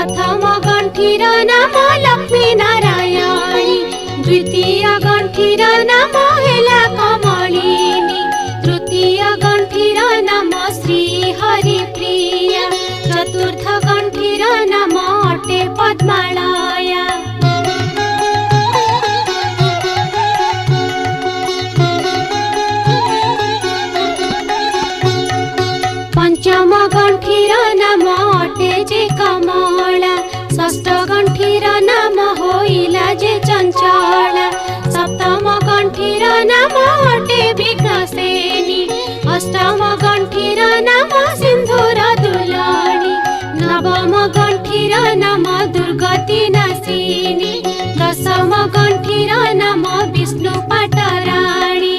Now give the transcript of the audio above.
प्रथम गंठीर नाम लक्ष्मी नारायणी, द्वितीय गंठीर नाम हेला कमलिनी, तृतीय गंठीर नाम श्री हरिप्रिया, चतुर्थ गंठीर नाम अटे पद्मालया। पंचम गंठीर नाम अटे जे कमला, षष्ठ गंठीर नाम होइला जे चंचला, सप्तम गंठीर नाम अटे विघ्नसेनी, अष्टम गंठीर नाम सिंधुर दुलानी, नवम गंठीर नाम दुर्गति नाशिनी, दशम गंठीर नाम विष्णु पाटराणी।